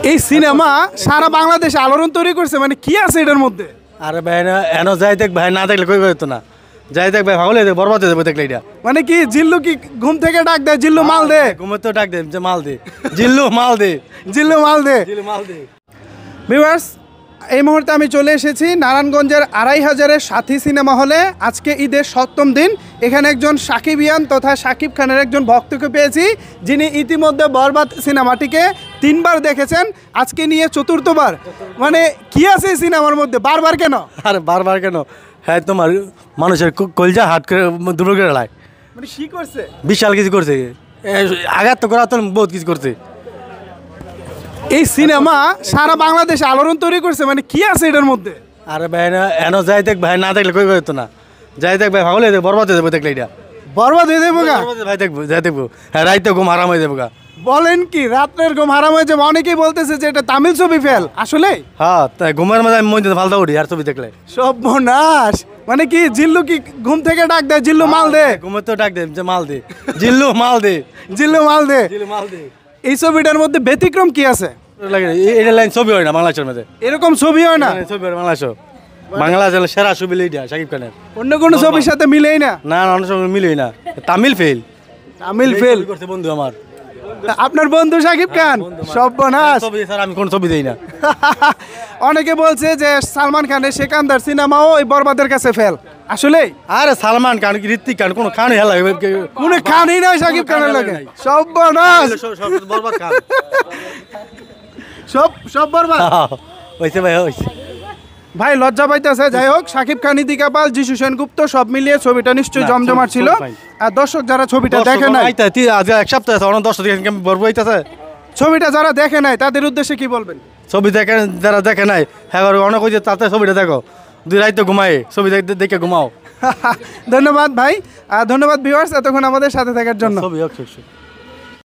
এই সিনেমা সারা বাংলাদেশে আলোড়ন তৈরি করছে, মানে কি আছে এটার মধ্যে? আরে ভাই এনো যাই দেখ ভাই, না দেখলে কই করতো না। যাই দেখ ভাই, ভাগলে দেখ, বরবাদ হয়ে যাবে দেখলে এটা। মানে কি জিল্লু কি ঘুম থেকে ডাক দেয় জিল্লু মাল দে? ঘুমে তো ডাক দে যে মাল দে, জিল্লু মাল দে, জিল্লু মাল দে। জিল্লু মাল দে। ভিউয়ার্স, এই মুহূর্তে আমি চলে এসেছি নারায়ণগঞ্জের ২৫০০-এর সাথী সিনেমা হলে। আজকে ঈদের ৭ম দিন। এখানে একজন সাকিবিয়ান তথা শাকিব খানের একজন ভক্তকে পেয়েছি, যিনি ইতিমধ্যে বরবাদ সিনেমাটিকে ৩বার দেখেছেন, আজকে নিয়ে ৪র্থবার। মানে কি আছে এই সিনেমার মধ্যে, বারবার কেন? আরে বারবার কেন? হ্যাঁ, তোমার মানুষের কলজা হাট করে দূর করে লায়। মানে কি করছে? বিশাল কিছু করছে, আঘাত তো করা তো বহুত কিছু করছে। এই সিনেমা সারা বাংলাদেশে আলোড়ন তৈরি করছে, মানে কি আছে এটার মধ্যে? আরে ভাই এনো যাই দেখ ভাই, না দেখলে কই করতো না। যাই দেখ ভাই, ভাগলে দেখ, বরবাদ হয়ে যাবে দেখলে এটা। বরবাদ হয়ে যাবো গা? ভাই দেখবো, যাই দেখবো। হ্যাঁ, রাইতে ঘুম আরাম হয়ে যাবো গা। বলেন কি, রাত্রের ঘুম হারাম হয়ে যাবে? অনেকেই বলতেছে যে এটা তামিল ছবি ফেল, আসলে? হ্যাঁ, তাই ঘুমের মধ্যে আমি মধ্যে ফালতা উঠি আর ছবি দেখলে। সর্বনাশ! মানে কি জিল্লু কি ঘুম থেকে ডাক দেয় জিল্লু মাল দে? ঘুমে তো ডাক দে যে মাল দে, জিল্লু মাল দে, জিল্লু মাল দে। জিল্লু মাল দে। এই ছবিটার মধ্যে ব্যতিক্রম কি আছে? এটা লাইন ছবি হয় না বাংলাদেশের মধ্যে। এরকম ছবি হয় না ছবি হয় বাংলাদেশ। বাংলাদেশের সেরা ছবি এইটা শাকিব খানের। অন্য কোনো ছবির সাথে মিলেই না। না, অন্য ছবি মিলেই না। তামিল ফেল, তামিল ফেল করছে বন্ধু আমার। আপনার বন্ধু শাকিব খান? সর্বনাশ! ছবি স্যার আমি কোন ছবি দেই না। অনেকে বলছে যে সালমান খানের সেকান্দার সিনেমাও ওই বরবাদের কাছে ফেল, আসলে? আরে সালমান খান কি ঋত্বিক খান কোনো খান হেলা কোনো খানই নাই শাকিব খানের লাগে। সর্বনাশ! বরবাদ খান। সব বরবাদ। হইছে ভাই, হইছে ভাই, লজ্জা পাইতেছে। যাই হোক, শাকিব খান, ইদিকা পাল, যিশু সেনগুপ্ত সব মিলিয়ে ছবিটা নিশ্চয়ই জমজমাট ছিল। আর দর্শক যারা ছবিটা দেখে নাই, আজ এক সপ্তাহ অনেক 10 দিন বরবাদ হইতাছে। ছবিটা যারা দেখে নাই তাদের উদ্দেশ্যে কি বলবেন? ছবি দেখে যারা দেখে নাই, হ্যাঁ অনেক হয়েছে, তাতে ছবিটা দেখো। 2 রাইতে ঘুমায় ছবি দেখে ঘুমাও। ধন্যবাদ ভাই, ধন্যবাদ ভিউয়ার্স এতক্ষণ আমাদের সাথে থাকার জন্য। ছবি হোক।